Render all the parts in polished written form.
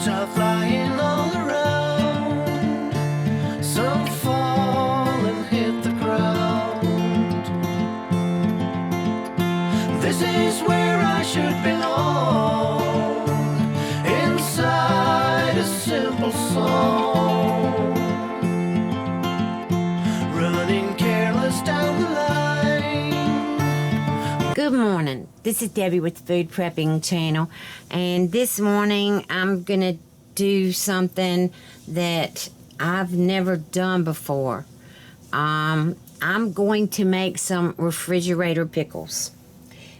Seeds are flying all around. Some fall and hit the ground. This is where I should belong, inside a simple song, running careless down the line. Good morning. This is Debbie with the Food Prepping channel, and this morning I'm gonna do something that I've never done before. I'm going to make some refrigerator pickles.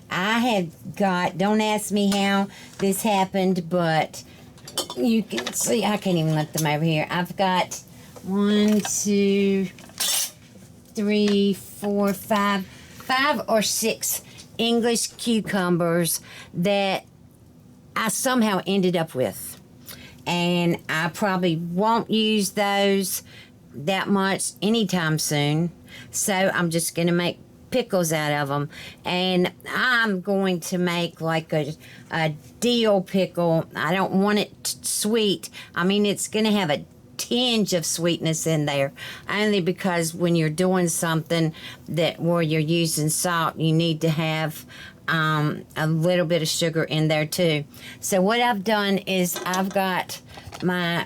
I have got, don't ask me how this happened, but you can see, I can't even lift them over here. I've got 1, 2, 3, 4, 5 or 6 English cucumbers that I somehow ended up with. And I probably won't use those that much anytime soon. So I'm just going to make pickles out of them. And I'm going to make like a dill pickle. I don't want it sweet. I mean, it's going to have a tinge of sweetness in there, only because when you're doing something that where you're using salt, you need to have a little bit of sugar in there too. So what I've done is I've got my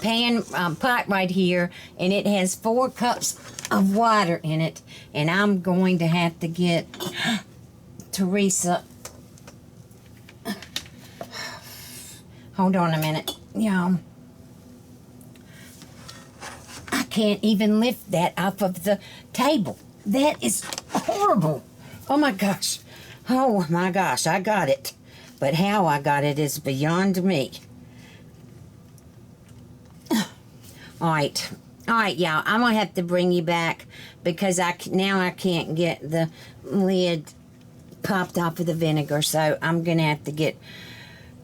pan pot right here, and it has 4 cups of water in it, and I'm going to have to get Teresa. Hold on a minute, y'all. Can't even lift that off of the table. That is horrible. Oh my gosh. Oh my gosh, I got it. But how I got it is beyond me. Alright, y'all. I'm going to have to bring you back because now I can't get the lid popped off of the vinegar. So I'm going to have to get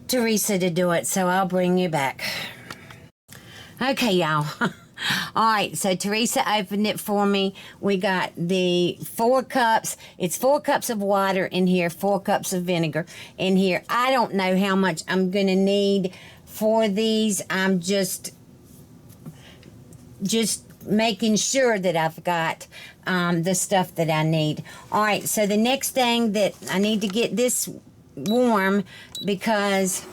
Teresa to do it. So I'll bring you back. Okay, y'all. Alright, so Teresa opened it for me. We got the 4 cups. It's 4 cups of water in here, 4 cups of vinegar in here. I don't know how much I'm going to need for these. I'm just making sure that I've got the stuff that I need. Alright, so the next thing that I need to get this warm because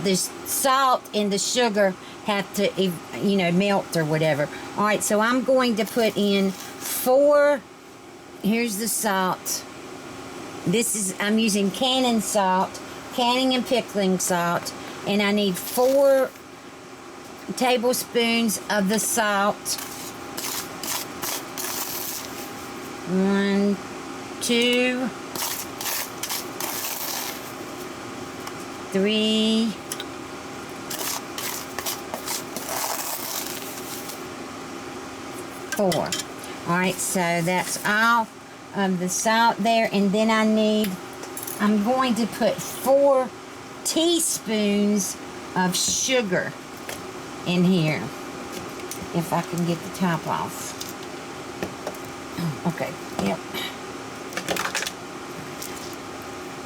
the salt and the sugar have to, you know, melt or whatever. All right, so I'm going to put in 4. Here's the salt. I'm using canning salt, canning and pickling salt, and I need 4 tablespoons of the salt. 1, 2, 3, 4. All right, so that's all of the salt there, and then I'm going to put 4 teaspoons of sugar in here, if I can get the top off. Okay, yep.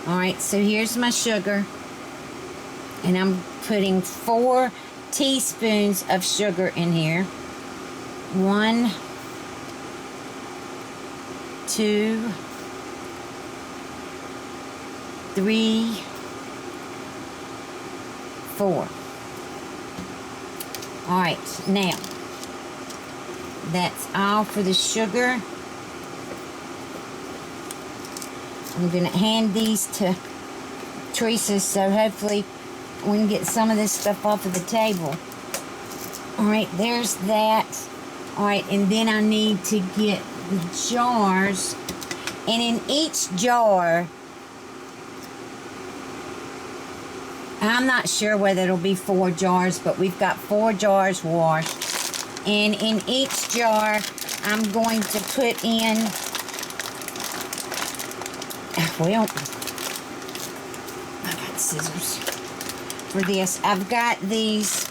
All right, so here's my sugar. And I'm putting 4 teaspoons of sugar in here. 1, 2, 3, 4. All right, now that's all for the sugar. I'm going to hand these to Teresa, so hopefully we can get some of this stuff off of the table. Alright, there's that. Alright, and then I need to get the jars. And in each jar, I'm not sure whether it'll be 4 jars, but we've got 4 jars washed. And in each jar, I'm going to put in, well, I got scissors for this. I've got these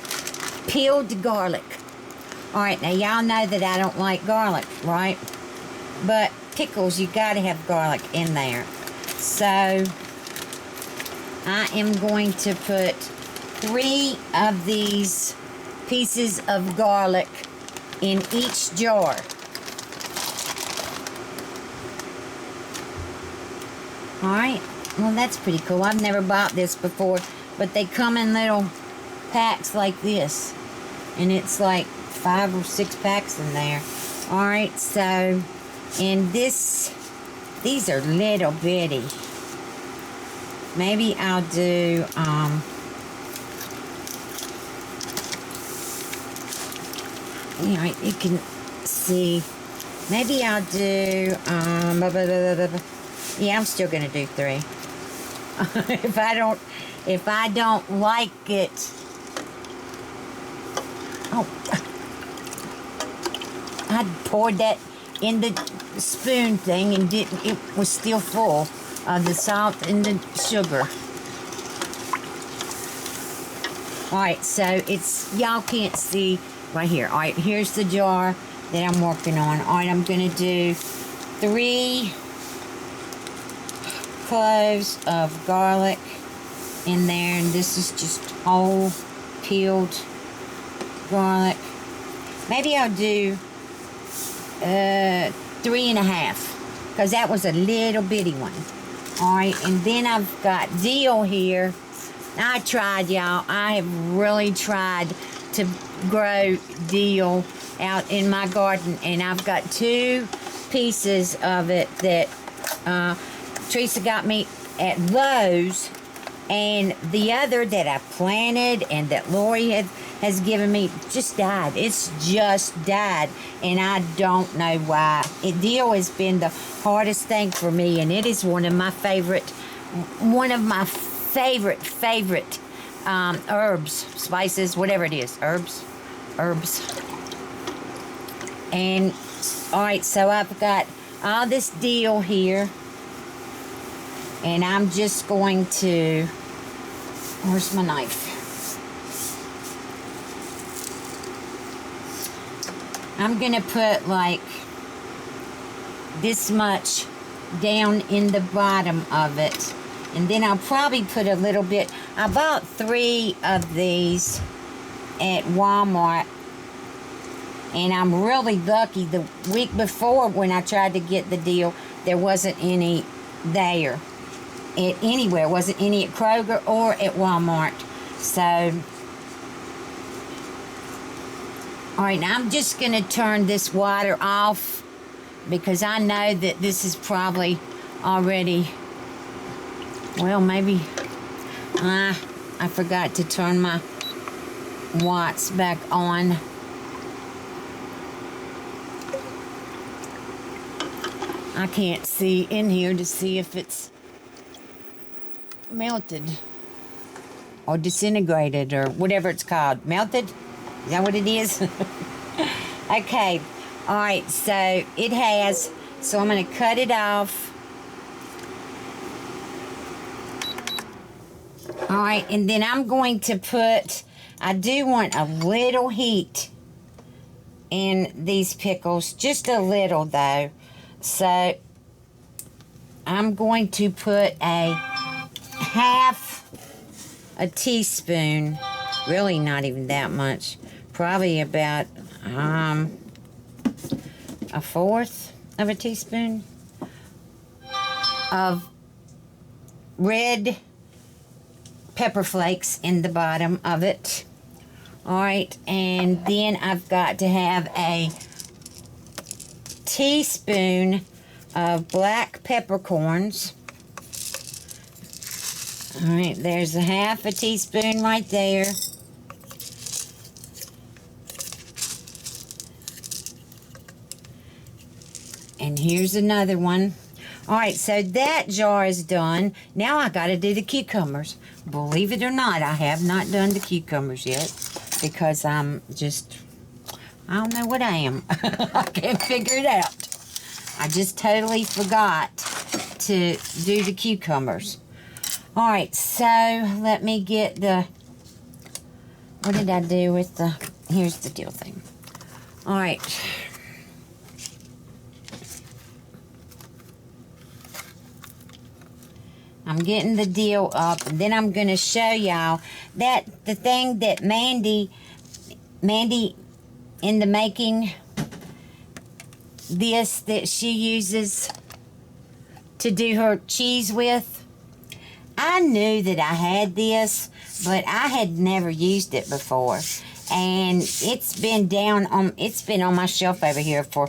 peeled garlic. Alright, now y'all know that I don't like garlic, right? But pickles, you gotta have garlic in there. So I am going to put 3 of these pieces of garlic in each jar. Alright, well that's pretty cool. I've never bought this before, but they come in little packs like this. And it's like 5 or 6 packs in there. Alright, so, and these are little bitty. Maybe I'll do, you can see, maybe I'll do, yeah, I'm still gonna do 3. if I don't like it, I poured that in the spoon thing and it was still full of the salt and the sugar. Alright, so y'all can't see right here. Alright, here's the jar that I'm working on. Alright, I'm gonna do 3 cloves of garlic in there, and this is just whole peeled garlic. Maybe I'll do 3.5, because that was a little bitty one. Alright, and then I've got dill here. I tried, y'all. I have really tried to grow dill out in my garden, and I've got 2 pieces of it that Teresa got me at Lowe's, and the other that I planted and that Lori has given me just died. It's just died, and I don't know why. Dill has been the hardest thing for me, and it is one of my favorite herbs, spices, whatever it is, herbs. And all right, so I've got all this dill here, and I'm just going to, where's my knife? I'm gonna put like this much down in the bottom of it, and then I'll probably put a little bit. I bought 3 of these at Walmart, and I'm really lucky. The week before, when I tried to get the dill, there wasn't any there anywhere. It wasn't any at Kroger or at Walmart. So alright, now I'm just going to turn this water off, because I know that this is probably already, well, maybe, I forgot to turn my watts back on. I can't see in here to see if it's melted or disintegrated or whatever it's called. Melted? Is that what it is? Okay. Alright, so it has. So I'm going to cut it off. Alright, and then I'm going to put, I do want a little heat in these pickles. Just a little, though. So I'm going to put a half a teaspoon, really not even that much, probably about a 1/4 of a teaspoon of red pepper flakes in the bottom of it. Alright, and then I've got to have a teaspoon of black peppercorns. Alright, there's a half a teaspoon right there. And here's another one. Alright, so that jar is done. Now I gotta do the cucumbers. Believe it or not, I have not done the cucumbers yet, because I'm just, I don't know what I am. I can't figure it out. I just totally forgot to do the cucumbers. Alright, so let me get the, what did I do with the, here's the deal thing. Alright. I'm getting the dill up, and then I'm going to show y'all that the thing that Mandy in the making this that she uses to do her cheese with. I knew that I had this, but I had never used it before, and it's been on my shelf over here for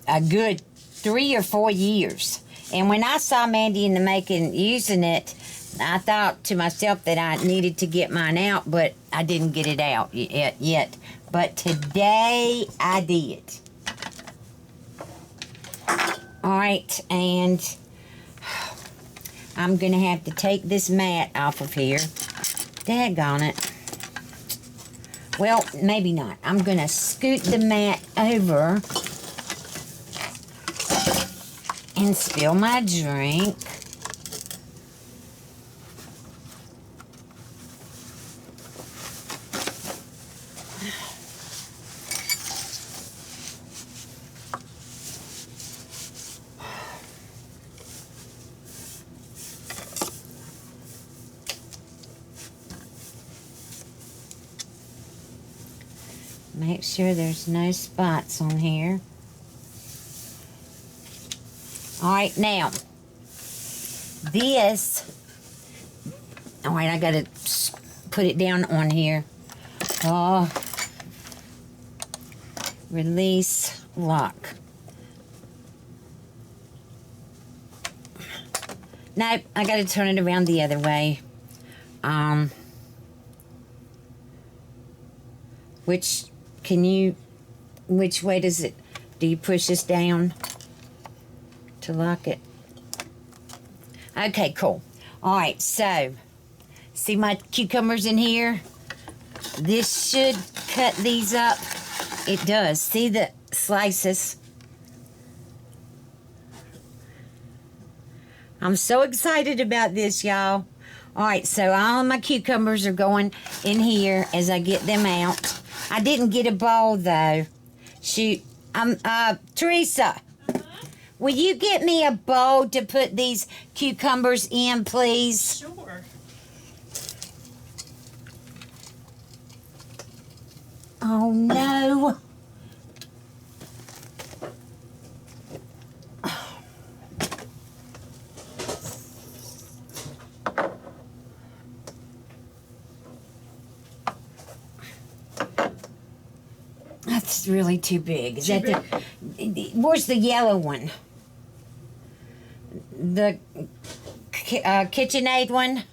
a good 3 or 4 years. And when I saw Mandy in the making using it, I thought to myself that I needed to get mine out, but I didn't get it out yet. But today I did. Alright, and I'm going to have to take this mat off of here. Daggone it. Well, maybe not. I'm going to scoot the mat over and spill my drink. Make sure there's no spots on here. Alright, now, this, alright, I gotta put it down on here. Oh, release, lock. Nope, I gotta turn it around the other way. Which way do you push this down to lock it? Okay, cool. All right, so see my cucumbers in here? This should cut these up. It does. See the slices? I'm so excited about this, y'all. All right, so all of my cucumbers are going in here as I get them out. I didn't get a bowl, though. Shoot. Teresa, will you get me a bowl to put these cucumbers in, please? Sure. Oh, no. That's really too big. Is that where's the yellow one? The KitchenAid one?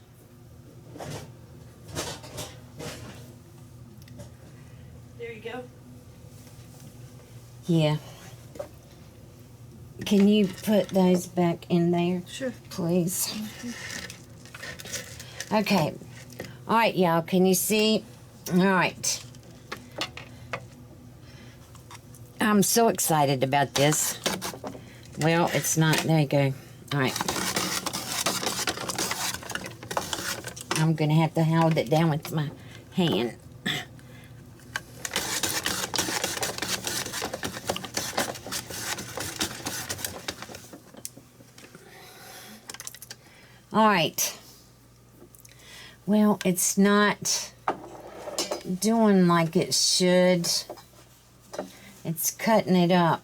There you go. Yeah. Can you put those back in there? Sure. Please. Okay. All right, y'all. Can you see? All right. I'm so excited about this. Well, it's not. There you go. All right. I'm going to have to hold it down with my hand. All right. Well, it's not doing like it should. It's cutting it up.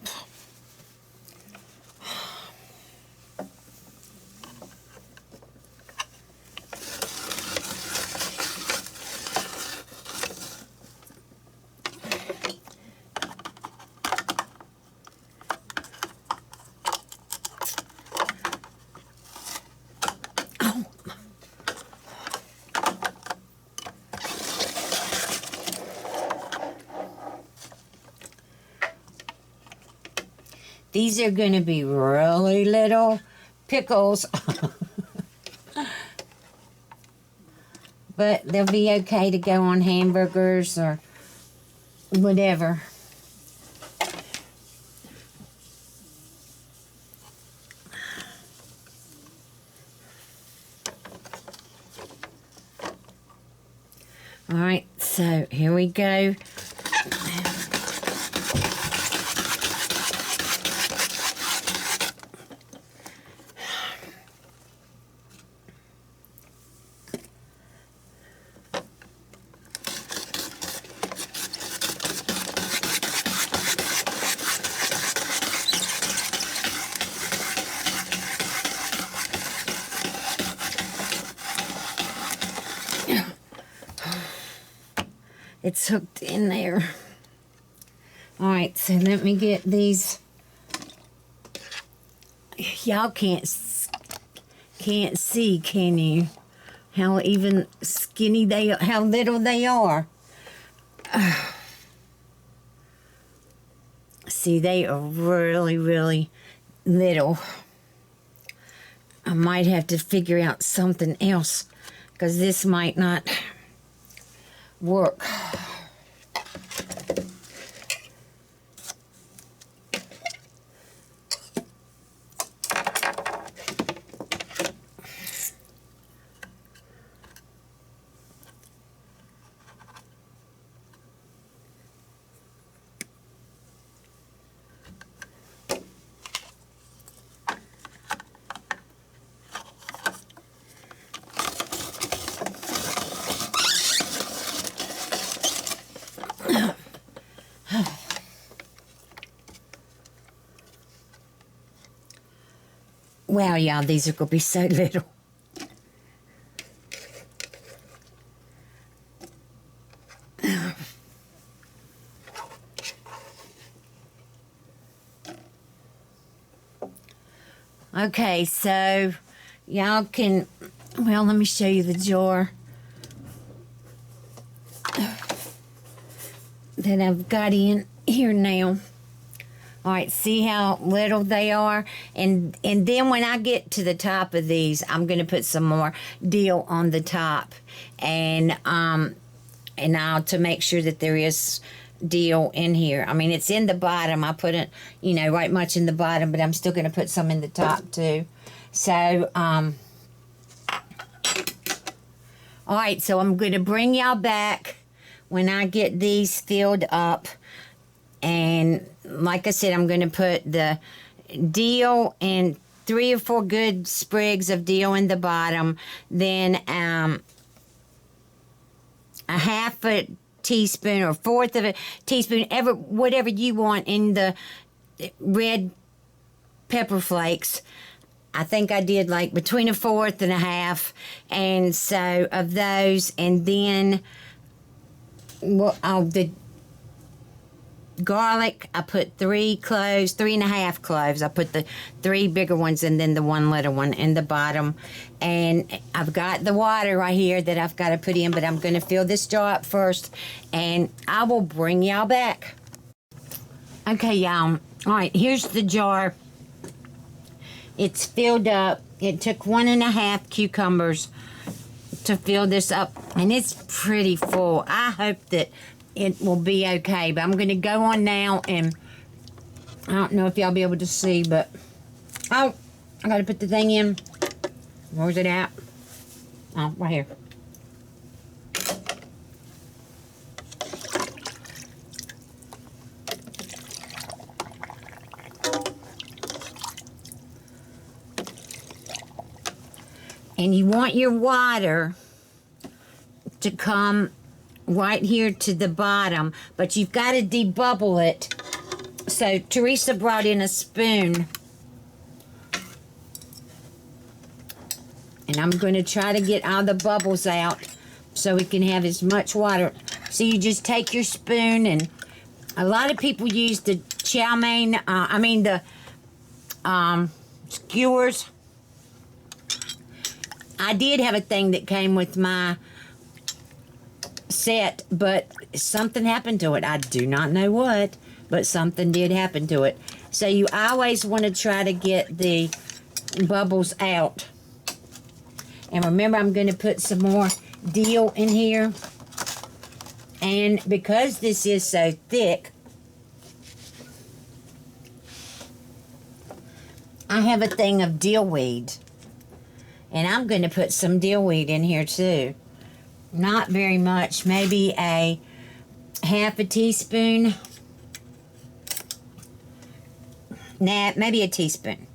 These are going to be really little pickles. But they'll be okay to go on hamburgers or whatever. All right, so here we go. it's hooked in there. All right, so let me get these. Y'all can't see, can you? How even skinny they are, how little they are. See, they are really, really little. I might have to figure out something else because this might not work. Wow, y'all, these are going to be so little. Okay, so y'all can, well, let me show you the jar that I've got in here now. All right, see how little they are? And then when I get to the top of these, I'm going to put some more dill on the top. And I'll to make sure that there is dill in here. I mean, it's in the bottom. I put it, you know, right much in the bottom, but I'm still going to put some in the top too. So, all right, so I'm going to bring y'all back when I get these filled up. And like I said, I'm going to put the dill and 3 or 4 good sprigs of dill in the bottom. Then a half a teaspoon or 1/4 of a teaspoon, whatever you want, in the red pepper flakes. I think I did like between 1/4 and a half, and so of those. And then the garlic, I put 3 cloves, 3½ cloves. I put the 3 bigger ones and then the 1 little one in the bottom. And I've got the water right here that I've got to put in, but I'm going to fill this jar up first, and I will bring y'all back. Okay, y'all. All right, here's the jar. It's filled up. It took 1½ cucumbers to fill this up, and it's pretty full. I hope that it will be okay, but I'm going to go on now, and I don't know if y'all be able to see, but oh, I got to put the thing in. Where's it at? Oh, right here. And you want your water to come right here to the bottom, but you've got to debubble it. So Teresa brought in a spoon, and I'm going to try to get all the bubbles out so we can have as much water. So you just take your spoon, and a lot of people use the chow mein, the skewers. I did have a thing that came with my set, but something happened to it. I do not know what, but something did happen to it. So you always want to try to get the bubbles out. And remember, I'm going to put some more dill in here. And because this is so thick, I have a thing of dill weed. And I'm going to put some dill weed in here too. Not very much, maybe a half a teaspoon. Nah, maybe a teaspoon.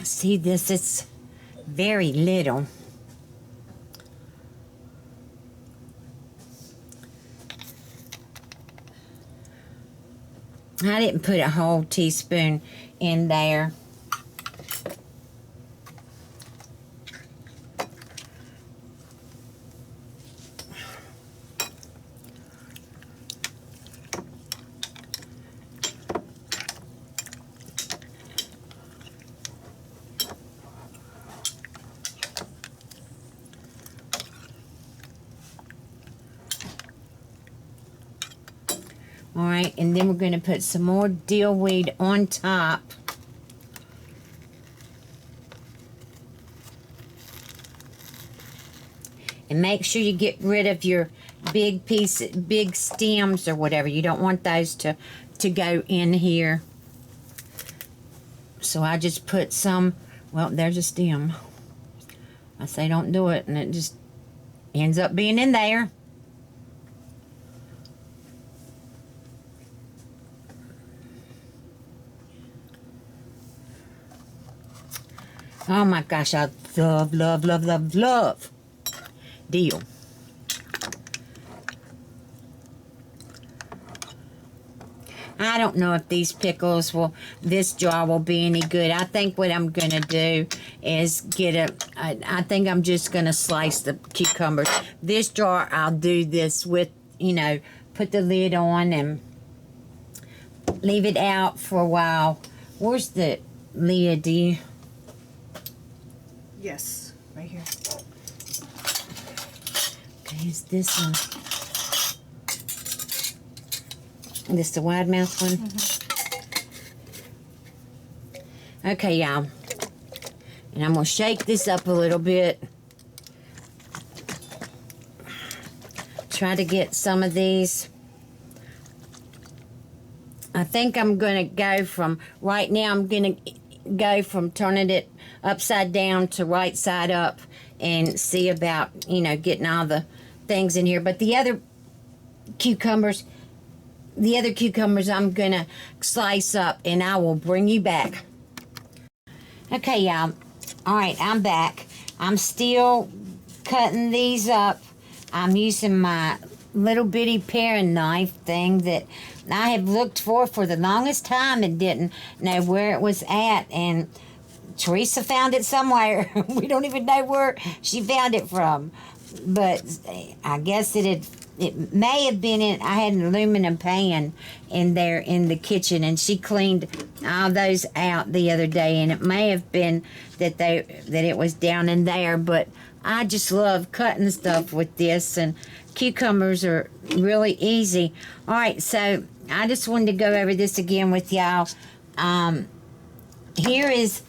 See this, it's very little. I didn't put a whole teaspoon in there. Alright, and then we're going to put some more dill weed on top. And make sure you get rid of your big stems or whatever. You don't want those to go in here. So I just put some, well, there's a stem. I say don't do it, and it just ends up being in there. Oh my gosh, I love, love, love, love, love dill. I don't know if these pickles this jar will be any good. I think what I'm going to do is I think I'm just going to slice the cucumbers. This jar, I'll do this with, put the lid on and leave it out for a while. Where's the lid, do you? Yes, right here. Okay, is this one? This the wide mouth one? Mm-hmm. Okay, y'all. And I'm going to shake this up a little bit. Try to get some of these. I think I'm going to go from, right now I'm going to go from turning it upside down to right side up and see about, getting all the things in here. But the other cucumbers I'm going to slice up and I will bring you back. Okay, y'all. All right, I'm back. I'm still cutting these up. I'm using my little bitty paring knife thing that I have looked for the longest time and didn't know where it was at, and Teresa found it somewhere. We don't even know where she found it from, but I guess it may have been I had an aluminum pan in there in the kitchen, and she cleaned all those out the other day, and it may have been that it was down in there. But I just love cutting stuff with this, and cucumbers are really easy. All right, so I just wanted to go over this again with y'all. Here is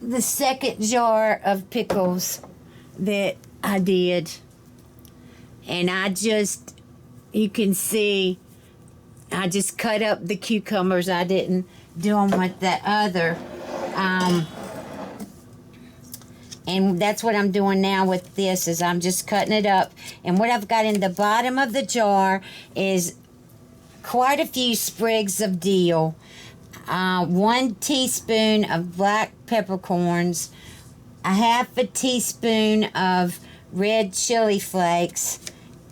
the second jar of pickles that I did. And you can see, I just cut up the cucumbers. I didn't do them with the other. And that's what I'm doing now with this, is I'm just cutting it up. And what I've got in the bottom of the jar is quite a few sprigs of dill, 1 teaspoon of black peppercorns, a half a teaspoon of red chili flakes,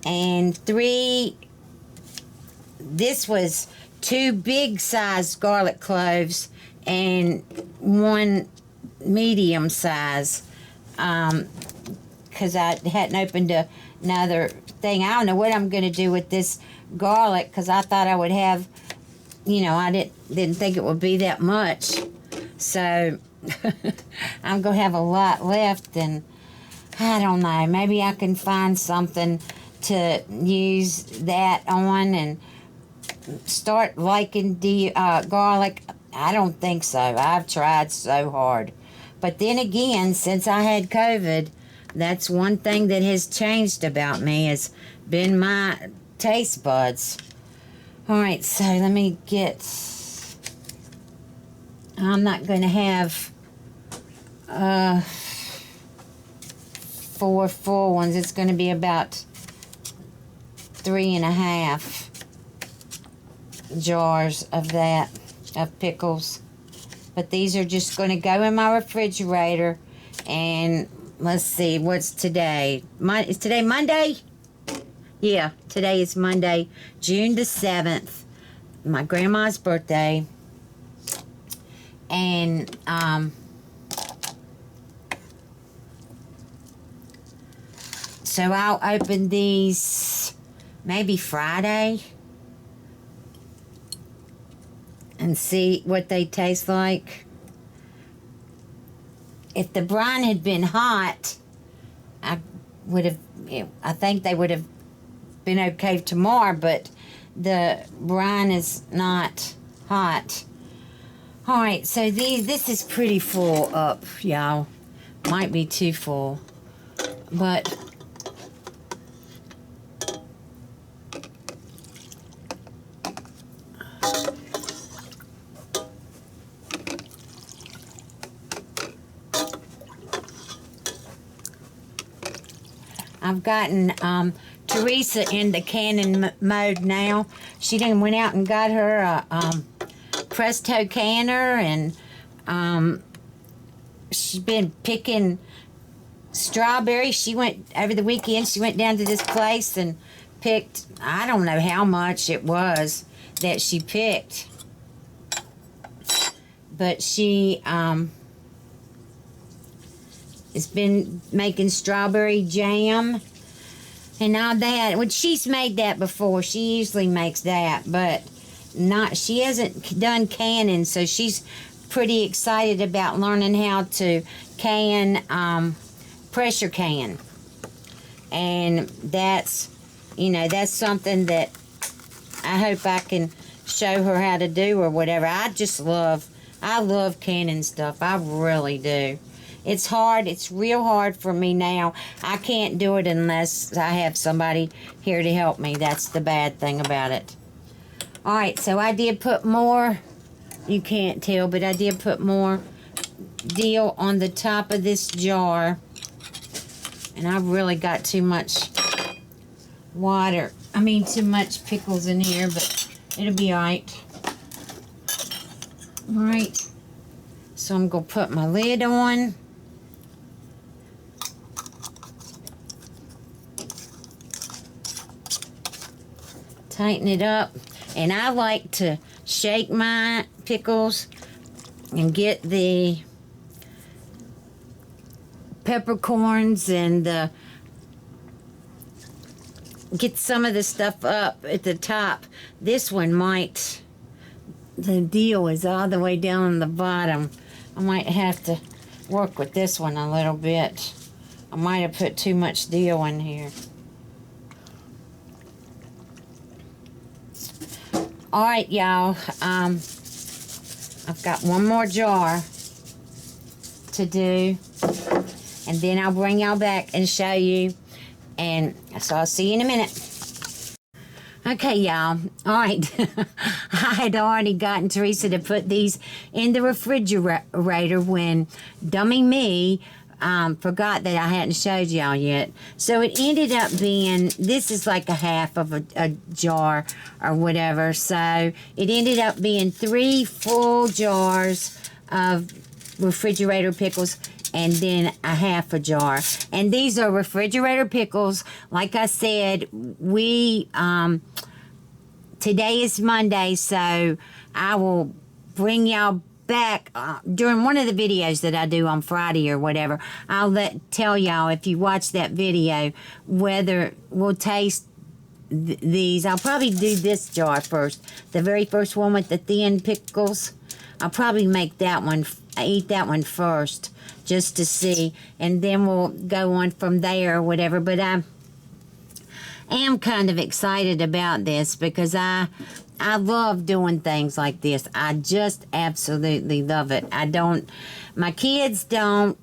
and 2 big sized garlic cloves and 1 medium size, because I hadn't opened another thing. I don't know what I'm going to do with this garlic, because I thought I would have, I didn't think it would be that much. So I'm going to have a lot left, and I don't know. Maybe I can find something to use that on and start liking garlic. I don't think so. I've tried so hard. But then again, since I had COVID, that's one thing that has changed about me, has been my taste buds. All right, so let me I'm not going to have 4 full ones. It's going to be about 3.5 jars of pickles. But these are just going to go in my refrigerator. And let's see, what's today? Is today Monday? Yeah, today is Monday, June the 7th. my grandma's birthday. And so I'll open these maybe Friday and see what they taste like. If the brine had been hot, I think they would have been okay tomorrow, but the brine is not hot. All right, so this is pretty full up, y'all. Might be too full, but I've gotten Teresa in the canning mode now. She done went out and got her a Presto canner, and she's been picking strawberries. She went over the weekend. She went down to this place and picked, I don't know how much it was that she picked, but she has been making strawberry jam and all that. Well, she's made that before. She usually makes that, but she hasn't done canning, so she's pretty excited about learning how to can, pressure can. And that's something that I hope I can show her how to do or whatever. I love canning stuff. I really do. It's hard. It's real hard for me now. I can't do it unless I have somebody here to help me. That's the bad thing about it. All right, so I did put more. You can't tell, but I did put more Dill on the top of this jar. And I've really got too much too much pickles in here, but it'll be all right. All right, so I'm going to put my lid on. Tighten it up. And I like to shake my pickles and get the peppercorns and get some of the stuff up at the top. This one the Dill is all the way down on the bottom. I might have to work with this one a little bit. I might have put too much Dill in here. All right, y'all. I've got one more jar to do, and then I'll bring y'all back and show you. And so I'll see you in a minute. Okay, y'all. All right. I had already gotten Teresa to put these in the refrigerator when dummy me forgot that I hadn't showed y'all yet. So it ended up being, this is like a half of a jar or whatever. So it ended up being 3 full jars of refrigerator pickles and then a half a jar. And these are refrigerator pickles. Like I said, today is Monday, so I will bring y'all back during one of the videos that I do on Friday or whatever. I'll tell y'all, if you watch that video, whether we'll taste these. I'll probably do this jar first, the very first one with the thin pickles. I'll probably make that one, eat that one first, just to see, and then we'll go on from there or whatever. But I am kind of excited about this because I love doing things like this. I just absolutely love it. My kids don't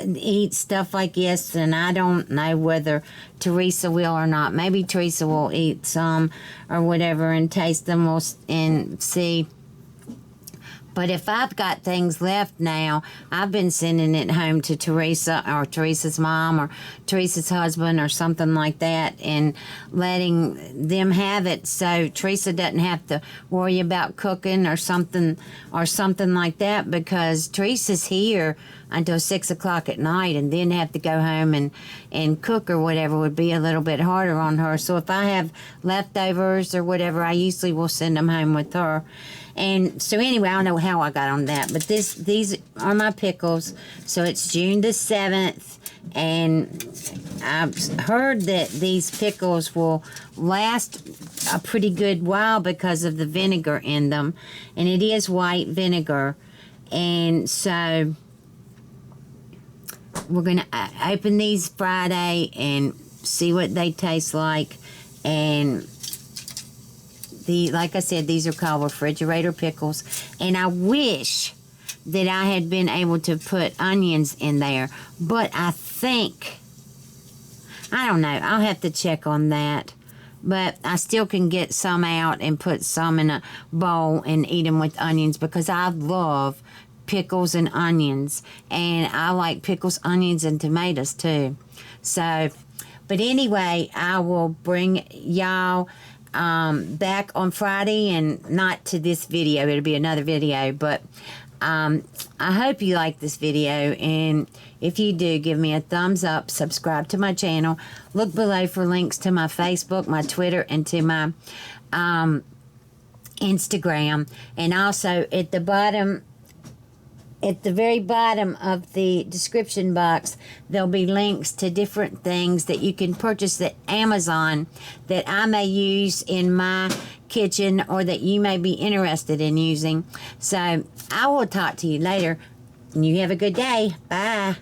eat stuff like this, and I don't know whether Teresa will or not. Maybe Teresa will eat some or whatever and taste them and see. But if I've got things left now, I've been sending it home to Teresa or Teresa's mom or Teresa's husband or something like that, and letting them have it so Teresa doesn't have to worry about cooking or something like that, because Teresa's here until 6 o'clock at night, and then have to go home and cook or whatever would be a little bit harder on her. So if I have leftovers or whatever, I usually will send them home with her. And so anyway, I don't know how I got on that, but these are my pickles. So it's June the 7th, and I've heard that these pickles will last a pretty good while because of the vinegar in them, and it is white vinegar. And so we're going to open these Friday and see what they taste like. And like I said, these are called refrigerator pickles. And I wish that I had been able to put onions in there. But I don't know. I'll have to check on that. But I still can get some out and put some in a bowl and eat them with onions, because I love pickles and onions. And I like pickles, onions, and tomatoes too. So, but anyway, I will bring y'all back on Friday, and not to this video, it'll be another video, but I hope you like this video, and if you do, give me a thumbs up, subscribe to my channel, look below for links to my Facebook, my Twitter, and to my Instagram. And also at the very bottom of the description box, there'll be links to different things that you can purchase at Amazon that I may use in my kitchen, or that you may be interested in using. So I will talk to you later, and you have a good day. Bye.